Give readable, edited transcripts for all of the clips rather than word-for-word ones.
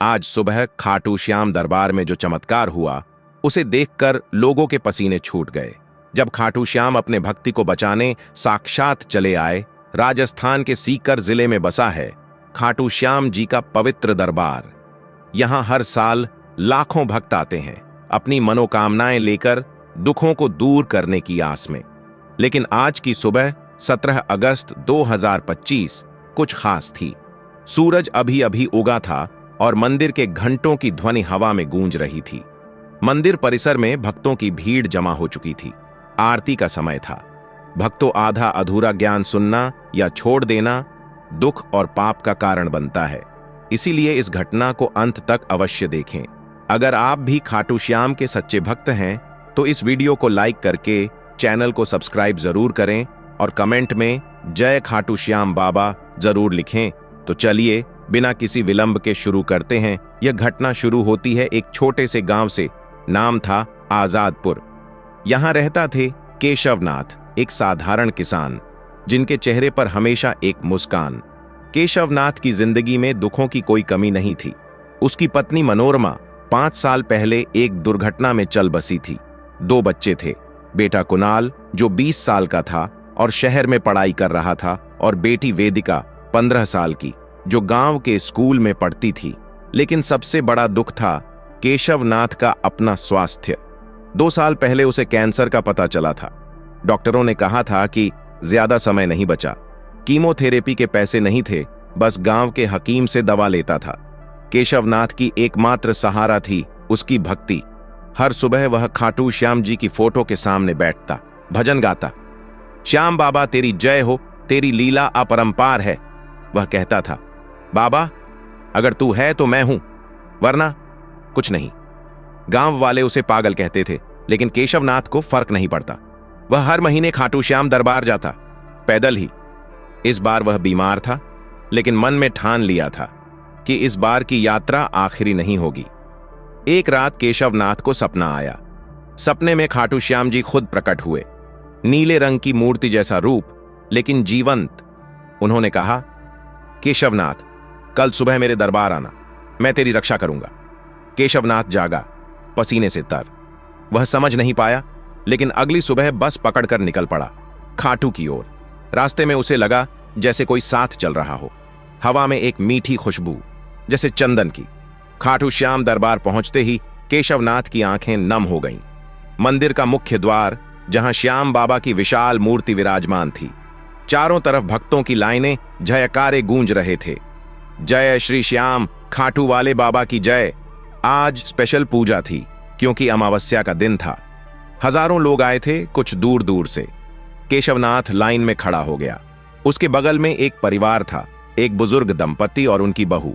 आज सुबह खाटू श्याम दरबार में जो चमत्कार हुआ उसे देखकर लोगों के पसीने छूट गए। जब खाटू श्याम अपने भक्ति को बचाने साक्षात चले आए। राजस्थान के सीकर जिले में बसा है खाटू श्याम जी का पवित्र दरबार। यहां हर साल लाखों भक्त आते हैं अपनी मनोकामनाएं लेकर, दुखों को दूर करने की आस में। लेकिन आज की सुबह 17 अगस्त 2025 कुछ खास थी। सूरज अभी अभी उगा था और मंदिर के घंटों की ध्वनि हवा में गूंज रही थी। मंदिर परिसर में भक्तों की भीड़ जमा हो चुकी थी। आरती का समय था। भक्तों, आधा अधूरा ज्ञान सुनना या छोड़ देना दुख और पाप का कारण बनता है। इसीलिए इस घटना को अंत तक अवश्य देखें। अगर आप भी खाटू श्याम के सच्चे भक्त हैं तो इस वीडियो को लाइक करके चैनल को सब्सक्राइब जरूर करें और कमेंट में जय खाटू श्याम बाबा जरूर लिखें। तो चलिए बिना किसी विलंब के शुरू करते हैं। यह घटना शुरू होती है एक छोटे से गांव से। नाम था आजादपुर। यहां रहता थे केशवनाथ, एक साधारण किसान जिनके चेहरे पर हमेशा एक मुस्कान। केशवनाथ की जिंदगी में दुखों की कोई कमी नहीं थी। उसकी पत्नी मनोरमा 5 साल पहले एक दुर्घटना में चल बसी थी। 2 बच्चे थे, बेटा कुणाल जो 20 साल का था और शहर में पढ़ाई कर रहा था, और बेटी वेदिका 15 साल की जो गांव के स्कूल में पढ़ती थी। लेकिन सबसे बड़ा दुख था केशवनाथ का अपना स्वास्थ्य। 2 साल पहले उसे कैंसर का पता चला था। डॉक्टरों ने कहा था कि ज्यादा समय नहीं बचा। कीमोथेरेपी के पैसे नहीं थे, बस गांव के हकीम से दवा लेता था। केशवनाथ की एकमात्र सहारा थी उसकी भक्ति। हर सुबह वह खाटू श्याम जी की फोटो के सामने बैठता, भजन गाता। श्याम बाबा तेरी जय हो, तेरी लीला अपरंपार है। वह कहता था, बाबा अगर तू है तो मैं हूं, वरना कुछ नहीं। गांव वाले उसे पागल कहते थे, लेकिन केशवनाथ को फर्क नहीं पड़ता। वह हर महीने खाटू श्याम दरबार जाता, पैदल ही। इस बार वह बीमार था, लेकिन मन में ठान लिया था कि इस बार की यात्रा आखिरी नहीं होगी। एक रात केशवनाथ को सपना आया। सपने में खाटू श्याम जी खुद प्रकट हुए, नीले रंग की मूर्ति जैसा रूप, लेकिन जीवंत। उन्होंने कहा, केशवनाथ कल सुबह मेरे दरबार आना, मैं तेरी रक्षा करूंगा। केशवनाथ जागा, पसीने से तर। वह समझ नहीं पाया, लेकिन अगली सुबह बस पकड़कर निकल पड़ा खाटू की ओर। रास्ते में उसे लगा जैसे कोई साथ चल रहा हो। हवा में एक मीठी खुशबू जैसे चंदन की। खाटू श्याम दरबार पहुंचते ही केशवनाथ की आंखें नम हो गईं। मंदिर का मुख्य द्वार, जहां श्याम बाबा की विशाल मूर्ति विराजमान थी। चारों तरफ भक्तों की लाइनें, जयकारे गूंज रहे थे। जय श्री श्याम, खाटू वाले बाबा की जय। आज स्पेशल पूजा थी क्योंकि अमावस्या का दिन था। हजारों लोग आए थे, कुछ दूर दूर से। केशवनाथ लाइन में खड़ा हो गया। उसके बगल में एक परिवार था, एक बुजुर्ग दंपति और उनकी बहू।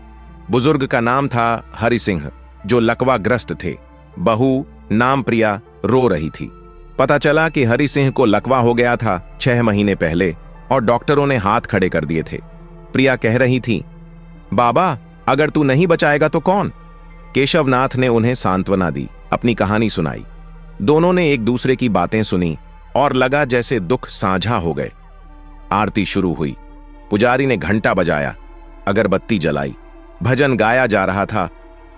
बुजुर्ग का नाम था हरि सिंह, जो लकवाग्रस्त थे। बहू नाम प्रिया रो रही थी। पता चला कि हरि सिंह को लकवा हो गया था 6 महीने पहले, और डॉक्टरों ने हाथ खड़े कर दिए थे। प्रिया कह रही थी, बाबा अगर तू नहीं बचाएगा तो कौन। केशवनाथ ने उन्हें सांत्वना दी, अपनी कहानी सुनाई। दोनों ने एक दूसरे की बातें सुनी और लगा जैसे दुख साझा हो गए। आरती शुरू हुई। पुजारी ने घंटा बजाया, अगरबत्ती जलाई, भजन गाया जा रहा था।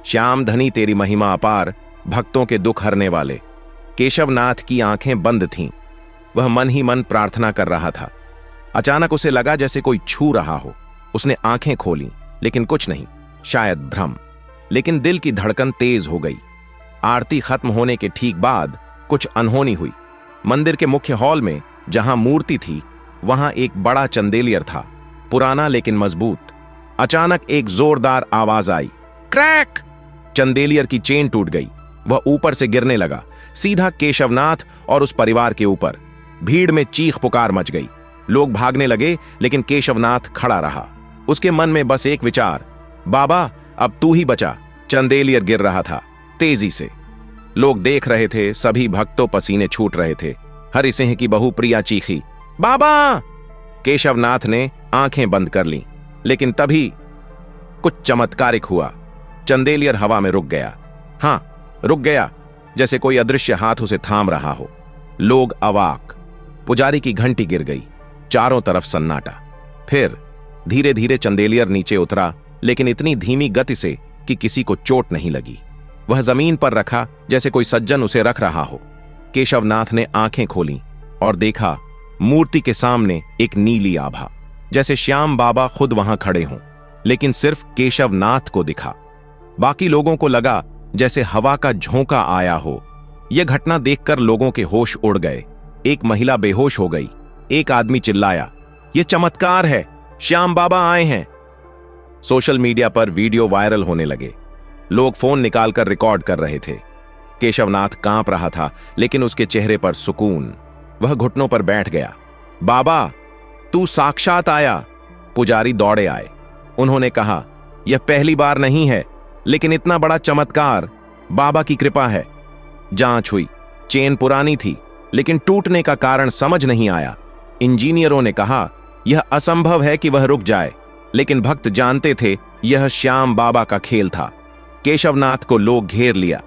श्याम धनी तेरी महिमा अपार, भक्तों के दुख हरने वाले। केशवनाथ की आंखें बंद थीं। वह मन ही मन प्रार्थना कर रहा था। अचानक उसे लगा जैसे कोई छू रहा हो। उसने आंखें खोलीं, लेकिन कुछ नहीं, शायद भ्रम। लेकिन दिल की धड़कन तेज हो गई। आरती खत्म होने के ठीक बाद कुछ अनहोनी हुई। मंदिर के मुख्य हॉल में जहां मूर्ति थी, वहां एक बड़ा चंदेलियर था, पुराना लेकिन मजबूत। अचानक एक जोरदार आवाज आई, क्रैक। चंदेलियर की चेन टूट गई। वह ऊपर से गिरने लगा, सीधा केशवनाथ और उस परिवार के ऊपर। भीड़ में चीख पुकार मच गई। लोग भागने लगे, लेकिन केशवनाथ खड़ा रहा। उसके मन में बस एक विचार, बाबा अब तू ही बचा। चंदेलियर गिर रहा था तेजी से। लोग देख रहे थे, सभी भक्तों पसीने छूट रहे थे। हरि सिंह की बहू प्रिया चीखी, बाबा। केशवनाथ ने आंखें बंद कर लीं, लेकिन तभी कुछ चमत्कारिक हुआ। चंदेलियर हवा में रुक गया। हां, रुक गया, जैसे कोई अदृश्य हाथ उसे थाम रहा हो। लोग अवाक। पुजारी की घंटी गिर गई। चारों तरफ सन्नाटा। फिर धीरे धीरे चंदेलियर नीचे उतरा, लेकिन इतनी धीमी गति से कि किसी को चोट नहीं लगी। वह जमीन पर रखा जैसे कोई सज्जन उसे रख रहा हो। केशवनाथ ने आंखें खोलीं और देखा मूर्ति के सामने एक नीली आभा, जैसे श्याम बाबा खुद वहां खड़े हों, लेकिन सिर्फ केशवनाथ को दिखा। बाकी लोगों को लगा जैसे हवा का झोंका आया हो। यह घटना देखकर लोगों के होश उड़ गए। एक महिला बेहोश हो गई। एक आदमी चिल्लाया, यह चमत्कार है, श्याम बाबा आए हैं। सोशल मीडिया पर वीडियो वायरल होने लगे। लोग फोन निकालकर रिकॉर्ड कर रहे थे। केशवनाथ कांप रहा था, लेकिन उसके चेहरे पर सुकून। वह घुटनों पर बैठ गया। बाबा, तू साक्षात आया। पुजारी दौड़े आए। उन्होंने कहा, यह पहली बार नहीं है, लेकिन इतना बड़ा चमत्कार बाबा की कृपा है। जांच हुई, चेन पुरानी थी, लेकिन टूटने का कारण समझ नहीं आया। इंजीनियरों ने कहा यह असंभव है कि वह रुक जाए, लेकिन भक्त जानते थे यह श्याम बाबा का खेल था। केशवनाथ को लोग घेर लिया।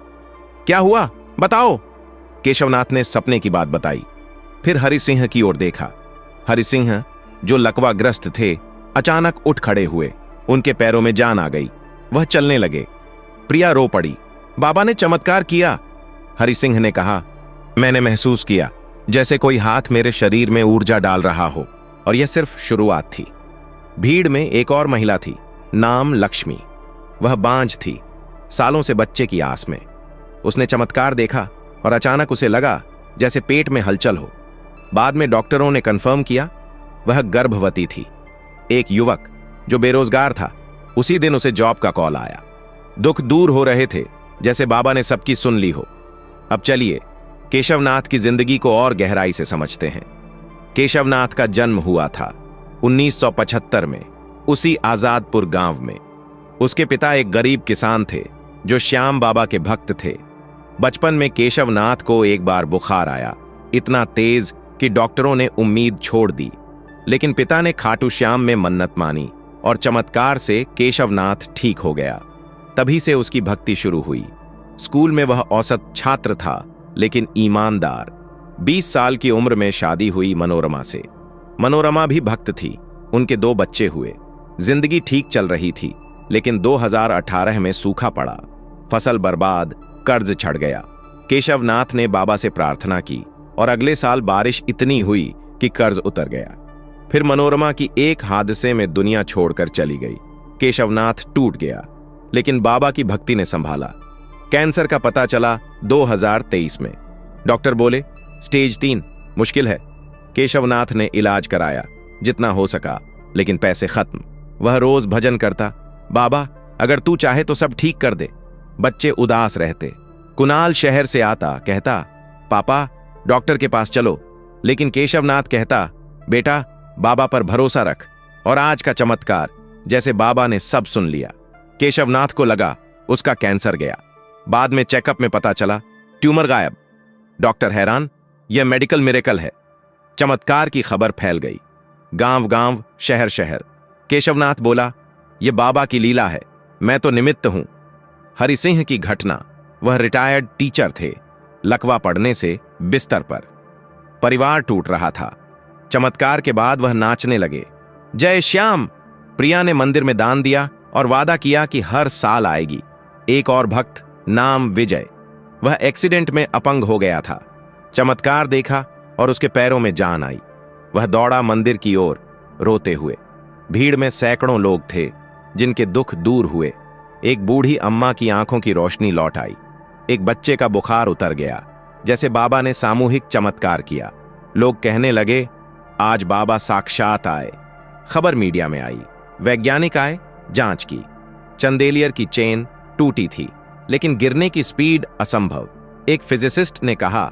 क्या हुआ, बताओ। केशवनाथ ने सपने की बात बताई। फिर हरि सिंह की ओर देखा। हरि सिंह, जो लकवाग्रस्त थे, अचानक उठ खड़े हुए। उनके पैरों में जान आ गई। वह चलने लगे। प्रिया रो पड़ी। बाबा ने चमत्कार किया। हरि सिंह ने कहा, मैंने महसूस किया जैसे कोई हाथ मेरे शरीर में ऊर्जा डाल रहा हो, और यह सिर्फ शुरुआत थी। भीड़ में एक और महिला थी, नाम लक्ष्मी। वह बांझ थी, सालों से बच्चे की आस में। उसने चमत्कार देखा और अचानक उसे लगा जैसे पेट में हलचल हो। बाद में डॉक्टरों ने कंफर्म किया वह गर्भवती थी। एक युवक जो बेरोजगार था, उसी दिन उसे जॉब का कॉल आया। दुख दूर हो रहे थे, जैसे बाबा ने सबकी सुन ली हो। अब चलिए केशवनाथ की जिंदगी को और गहराई से समझते हैं। केशवनाथ का जन्म हुआ था 1975 में, उसी आजादपुर गांव में। उसके पिता एक गरीब किसान थे जो श्याम बाबा के भक्त थे। बचपन में केशवनाथ को एक बार बुखार आया, इतना तेज कि डॉक्टरों ने उम्मीद छोड़ दी। लेकिन पिता ने खाटू श्याम में मन्नत मानी और चमत्कार से केशवनाथ ठीक हो गया। तभी से उसकी भक्ति शुरू हुई। स्कूल में वह औसत छात्र था, लेकिन ईमानदार। 20 साल की उम्र में शादी हुई मनोरमा से। मनोरमा भी भक्त थी। उनके 2 बच्चे हुए। जिंदगी ठीक चल रही थी, लेकिन 2018 में सूखा पड़ा। फसल बर्बाद, कर्ज छड़ गया। केशवनाथ ने बाबा से प्रार्थना की और अगले साल बारिश इतनी हुई कि कर्ज उतर गया। फिर मनोरमा की एक हादसे में दुनिया छोड़कर चली गई। केशवनाथ टूट गया, लेकिन बाबा की भक्ति ने संभाला। कैंसर का पता चला 2023 में। डॉक्टर बोले स्टेज 3, मुश्किल है। केशवनाथ ने इलाज कराया जितना हो सका, लेकिन पैसे खत्म। वह रोज भजन करता, बाबा अगर तू चाहे तो सब ठीक कर दे। बच्चे उदास रहते। कुणाल शहर से आता, कहता पापा डॉक्टर के पास चलो, लेकिन केशवनाथ कहता बेटा बाबा पर भरोसा रख। और आज का चमत्कार, जैसे बाबा ने सब सुन लिया। केशवनाथ को लगा उसका कैंसर गया। बाद में चेकअप में पता चला ट्यूमर गायब। डॉक्टर हैरान, यह मेडिकल मिरेकल है। चमत्कार की खबर फैल गई, गांव गांव, शहर शहर। केशवनाथ बोला यह बाबा की लीला है, मैं तो निमित्त हूं। हरि सिंह की घटना, वह रिटायर्ड टीचर थे। लकवा पड़ने से बिस्तर पर। परिवार टूट रहा था। चमत्कार के बाद वह नाचने लगे। जय श्याम। प्रिया ने मंदिर में दान दिया और वादा किया कि हर साल आएगी। एक और भक्त, नाम विजय, वह एक्सीडेंट में अपंग हो गया था। चमत्कार देखा और उसके पैरों में जान आई। वह दौड़ा मंदिर की ओर रोते हुए। भीड़ में सैकड़ों लोग थे जिनके दुख दूर हुए। एक बूढ़ी अम्मा की आंखों की रोशनी लौट आई। एक बच्चे का बुखार उतर गया, जैसे बाबा ने सामूहिक चमत्कार किया। लोग कहने लगे आज बाबा साक्षात आए। खबर मीडिया में आई। वैज्ञानिक आए, जांच की। चंदेलियर की चेन टूटी थी, लेकिन गिरने की स्पीड असंभव। एक फिजिसिस्ट ने कहा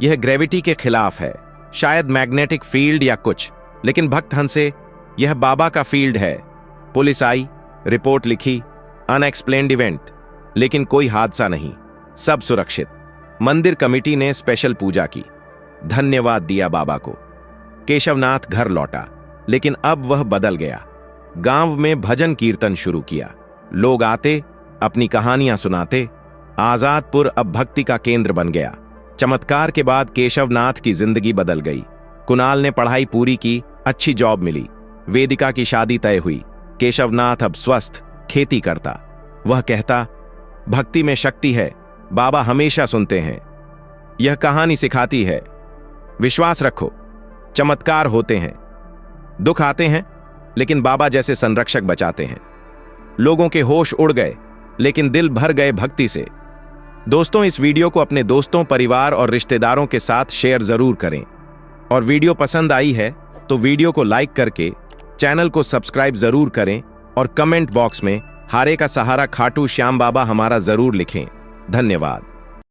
यह ग्रेविटी के खिलाफ है, शायद मैग्नेटिक फील्ड या कुछ। लेकिन भक्त हंसे, यह बाबा का फील्ड है। पुलिस आई, रिपोर्ट लिखी, अनएक्सप्लेन्ड इवेंट, लेकिन कोई हादसा नहीं, सब सुरक्षित। मंदिर कमेटी ने स्पेशल पूजा की, धन्यवाद दिया बाबा को। केशवनाथ घर लौटा, लेकिन अब वह बदल गया। गांव में भजन कीर्तन शुरू किया। लोग आते, अपनी कहानियां सुनाते। आजादपुर अब भक्ति का केंद्र बन गया। चमत्कार के बाद केशवनाथ की जिंदगी बदल गई। कुणाल ने पढ़ाई पूरी की, अच्छी जॉब मिली। वेदिका की शादी तय हुई। केशवनाथ अब स्वस्थ, खेती करता। वह कहता, भक्ति में शक्ति है, बाबा हमेशा सुनते हैं। यह कहानी सिखाती है, विश्वास रखो, चमत्कार होते हैं, दुख आते हैं, लेकिन बाबा जैसे संरक्षक बचाते हैं। लोगों के होश उड़ गए, लेकिन दिल भर गए भक्ति से। दोस्तों, इस वीडियो को अपने दोस्तों, परिवार और रिश्तेदारों के साथ शेयर जरूर करें। और वीडियो पसंद आई है तो वीडियो को लाइक करके चैनल को सब्सक्राइब जरूर करें और कमेंट बॉक्स में हारे का सहारा खाटू श्याम बाबा हमारा जरूर लिखें। धन्यवाद।